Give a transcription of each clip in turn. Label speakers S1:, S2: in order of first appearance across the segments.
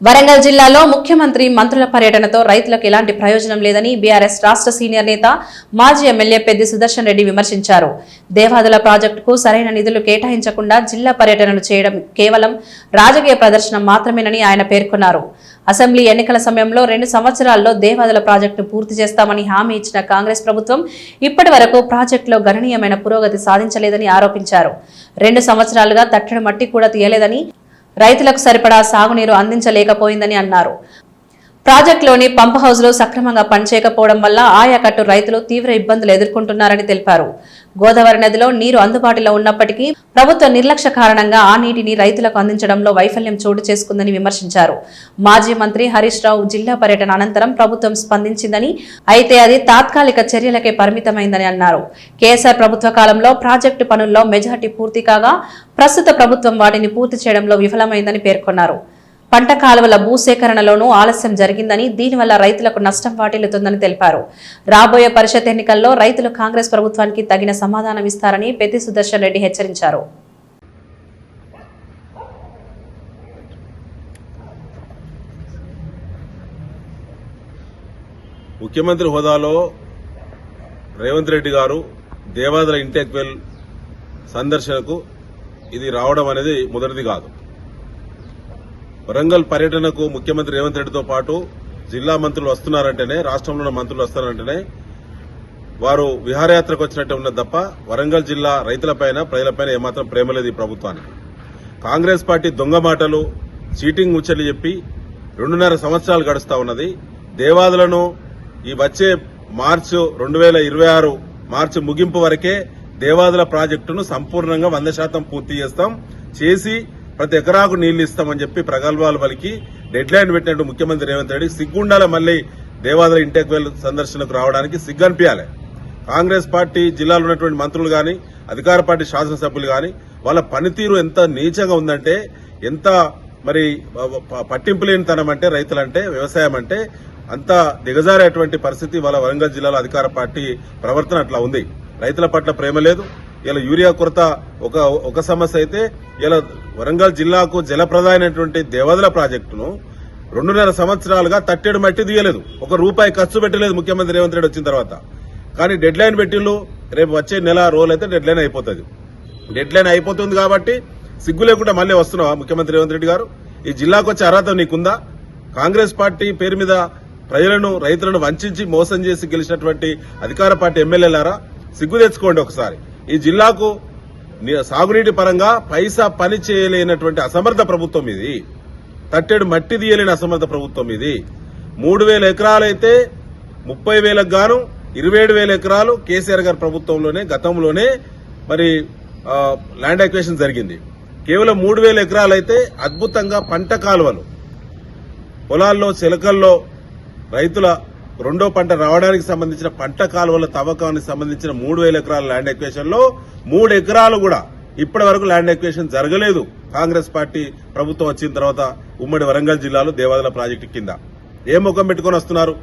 S1: వరంగల్ జిల్లాలో ముఖ్యమంత్రి మంత్రుల పర్యటనతో రైతులకు ఎలాంటి ప్రయోజనం లేదని బీఆర్ఎస్ రాష్ట్ర సీనియర్ నేత మాజీ ఎమ్మెల్యే పెద్ది సుదర్శన్ రెడ్డి విమర్శించారు. దేవాదుల ప్రాజెక్టుకు సరైన నిధులు కేటాయించకుండా జిల్లా పర్యటనలు చేయడం కేవలం రాజకీయ ప్రదర్శన మాత్రమేనని ఆయన పేర్కొన్నారు. అసెంబ్లీ ఎన్నికల సమయంలో 2 సంవత్సరాల్లో దేవాదుల ప్రాజెక్టును పూర్తి చేస్తామని హామీ ఇచ్చిన కాంగ్రెస్ ప్రభుత్వం ఇప్పటి వరకు ప్రాజెక్టులో గణనీయమైన పురోగతి సాధించలేదని ఆరోపించారు. 2 సంవత్సరాలుగా తట్టడి మట్టి కూడా తీయలేదని, రైతులకు సరిపడా సాగునీరు అందించలేకపోయిందని అన్నారు. ప్రాజెక్టులోని పంప్ హౌజ్లు సక్రమంగా పనిచేయకపోవడం వల్ల ఆయకట్టు రైతులు తీవ్ర ఇబ్బందులు ఎదుర్కొంటున్నారని తెలిపారు. గోదావరి నదిలో నీరు అందుబాటులో ఉన్నప్పటికీ ప్రభుత్వ నిర్లక్ష్య కారణంగా ఆ నీటిని రైతులకు అందించడంలో వైఫల్యం చోటు చేసుకుందని విమర్శించారు. మాజీ మంత్రి హరీష్ రావు జిల్లా పర్యటన అనంతరం ప్రభుత్వం స్పందించిందని, అయితే అది తాత్కాలిక చర్యలకే పరిమితమైందని అన్నారు. కేసీఆర్ ప్రభుత్వ కాలంలో ప్రాజెక్టు పనుల్లో మెజార్టీ పూర్తి కాగా ప్రస్తుత ప్రభుత్వం వాటిని పూర్తి చేయడంలో విఫలమైందని పేర్కొన్నారు. పంట కాలువల భూసేకరణలోనూ ఆలస్యం జరిగిందని, దీనివల్ల రైతులకు నష్టం వాటిల్లుతుందని తెలిపారు. రాబోయే పరిషత్ ఎన్నికల్లో రైతులు కాంగ్రెస్ ప్రభుత్వానికి తగిన సమాధానం ఇస్తారని పెద్ది సుదర్శన్ రెడ్డి హెచ్చరించారు.
S2: ముఖ్యమంత్రి హోదాలో రేవంత్ రెడ్డి గారు దేవాదుల ఇంటెక్ వెల్ సందర్శనకు ఇది రావడం అనేది మొదటిది కాదు. వరంగల్ పర్యటనకు ముఖ్యమంత్రి రేవంత్ రెడ్డితో పాటు జిల్లా మంత్రులు వస్తున్నారంటేనే, రాష్ట్రంలో ఉన్న మంత్రులు వస్తున్నారంటేనే వారు విహారయాత్రకు వచ్చినట్టే ఉన్నది తప్ప వరంగల్ జిల్లా రైతులపైన, ప్రజలపైన ఏమాత్రం ప్రేమ లేదు ఈ ప్రభుత్వానికి. కాంగ్రెస్ పార్టీ దొంగ మాటలు, చీటింగ్ ముచ్చట్లు చెప్పి 2.5 సంవత్సరాలు గడుస్తా ఉన్నది. దేవాదులను ఈ వచ్చే మార్చి 2026 మార్చి ముగింపు వరకే దేవాదుల ప్రాజెక్టును సంపూర్ణంగా 100% పూర్తి చేసి ప్రతి ఎకరాకు నీళ్లు ఇస్తామని చెప్పి ప్రగల్భాలు పలికి డెడ్ లైన్ పెట్టినట్టు ముఖ్యమంత్రి రేవంత్ రెడ్డి సిగ్గుండాల మళ్లీ దేవాదుల ఇంటెక్ వెల్ సందర్శనకు రావడానికి సిగ్గనిపించాలి. కాంగ్రెస్ పార్టీ జిల్లాలో ఉన్నటువంటి మంత్రులు గాని, అధికార పార్టీ శాసనసభ్యులు గాని వాళ్ళ పనితీరు ఎంత నీచంగా ఉందంటే, ఎంత మరి పట్టింపు లేనితనం అంటే, రైతులంటే, వ్యవసాయం అంటే అంత దిగజారేటువంటి పరిస్థితి వాళ్ళ వరంగల్ జిల్లాలో అధికార పార్టీ ప్రవర్తన అట్లా ఉంది. రైతుల పట్ల ప్రేమ లేదు. ఇలా యూరియా కొరత ఒక సమస్య అయితే, ఇలా వరంగల్ జిల్లాకు జలప్రదాయమైనటువంటి దేవాదుల ప్రాజెక్టును 2.5 సంవత్సరాలుగా తట్టెడు మట్టి తీయలేదు. ₹1 ఖర్చు పెట్టలేదు ముఖ్యమంత్రి రేవంత్ రెడ్డి వచ్చిన తర్వాత. కానీ డెడ్ లైన్ పెట్టిళ్ళు. రేపు వచ్చే నెల రోజులైతే డెడ్ లైన్ అయిపోతుంది. డెడ్ లైన్ అయిపోతుంది కాబట్టి సిగ్గు లేకుండా మళ్లీ వస్తున్నావా ముఖ్యమంత్రి రేవంత్ రెడ్డి గారు? ఈ జిల్లాకు వచ్చే అర్హత నీకుందా? కాంగ్రెస్ పార్టీ పేరు మీద ప్రజలను, రైతులను వంచి మోసం చేసి గెలిచినటువంటి అధికార పార్టీ ఎమ్మెల్యేలారా, సిగ్గు తెచ్చుకోండి ఒకసారి. ఈ జిల్లాకు సాగునీటి పరంగా పైసా పని చేయలేనటువంటి అసమర్థ ప్రభుత్వం ఇది. తట్టెడు మట్టి తీయలేని అసమర్థ ప్రభుత్వం ఇది. 3,000 ఎకరాలైతే 30,000కు గాను 27,000 ఎకరాలు కేసీఆర్ గారి ప్రభుత్వంలోనే, గతంలోనే మరి ల్యాండ్ అక్విజిషన్ జరిగింది. కేవలం 3,000 ఎకరాలైతే అద్భుతంగా పంట కాలువలు, పొలాల్లో, చిలకల్లో రైతుల రెండో పంట రావడానికి సంబంధించిన పంట కాలువల తవ్వకానికి సంబంధించిన 3,000 ఎకరాల ల్యాండ్ ఎక్వేషన్ లో 3 ఎకరాలు కూడా ఇప్పటి వరకు ల్యాండ్ ఎక్వేషన్ జరగలేదు. కాంగ్రెస్ పార్టీ ప్రభుత్వం వచ్చిన తర్వాత ఉమ్మడి వరంగల్ జిల్లాలో దేవాదుల ప్రాజెక్టు కింద ఏ ముఖం పెట్టుకుని వస్తున్నారు?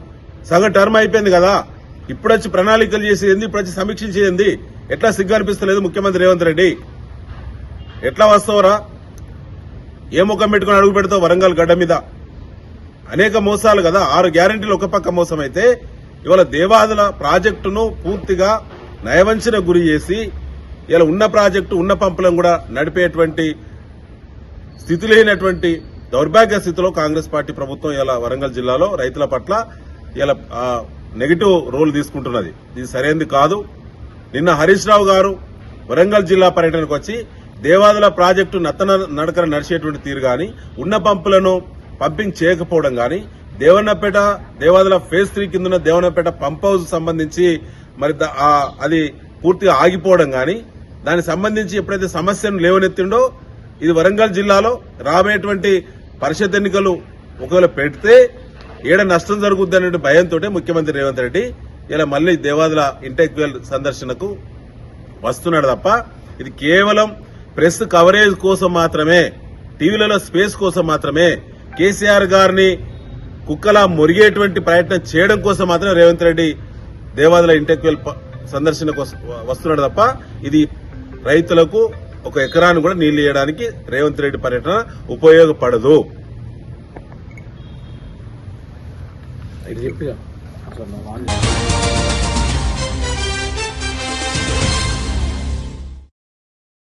S2: సగం టర్మ్ అయిపోయింది కదా, ఇప్పుడొచ్చి ప్రణాళికలు చేసేది, ఇప్పుడొచ్చి సమీక్షించేది. ఎట్లా సిగ్గు అనిపిస్తలేదు ముఖ్యమంత్రి రేవంత్ రెడ్డి? ఎట్లా వస్తావురా? ఏ ముఖం పెట్టుకుని అడుగు పెడతావు వరంగల్ గడ్డ మీద? అనేక మోసాలు కదా, 6 గ్యారెంటీలు ఒక పక్క మోసం అయితే, ఇవాళ దేవాదుల ప్రాజెక్టును పూర్తిగా నయవంచన గురి చేసి ఇలా ఉన్న ప్రాజెక్టు, ఉన్న పంపులను కూడా నడిపేటువంటి స్థితి లేనటువంటి దౌర్భాగ్య స్థితిలో కాంగ్రెస్ పార్టీ ప్రభుత్వం ఇలా వరంగల్ జిల్లాలో రైతుల పట్ల ఇలా నెగిటివ్ రోల్ తీసుకుంటున్నది. ఇది సరైనది కాదు. నిన్న హరీష్ రావు గారు వరంగల్ జిల్లా పర్యటనకు వచ్చి దేవాదుల ప్రాజెక్టు నడకన నడిచేటువంటి తీరు గాని, ఉన్న పంపులను పంపింగ్ చేయకపోవడం గాని, దేవాదుల ఫేజ్ 3 కింద ఉన్న దేవన్నపేట పంప్ హౌస్ సంబంధించి మరి అది పూర్తిగా ఆగిపోవడం గాని, దానికి సంబంధించి ఎప్పుడైతే సమస్యను లేవనెత్తిండో, ఇది వరంగల్ జిల్లాలో రాబోయేటువంటి పరిషత్ ఎన్నికలు ఒకవేళ పెడితే ఏడ నష్టం జరుగుద్దనే భయంతో ముఖ్యమంత్రి రేవంత్ రెడ్డి ఇలా మళ్లీ దేవాదుల ఇంటెక్ వెల్ సందర్శనకు వస్తున్నాడు తప్ప, ఇది కేవలం ప్రెస్ కవరేజ్ కోసం మాత్రమే, టీవీలలో స్పేస్ కోసం మాత్రమే, కేసీఆర్ గారిని కుక్కలా మురిగేటువంటి ప్రయత్నం చేయడం కోసం మాత్రమే రేవంత్ రెడ్డి దేవాదుల ఇంటెక్ వెల్ సందర్శనకు వస్తున్నాడు తప్ప, ఇది రైతులకు ఒక ఎకరాన్ని కూడా నీళ్లు ఇవ్వడానికి రేవంత్ రెడ్డి పర్యటన ఉపయోగపడదు.
S3: చెప్పిగా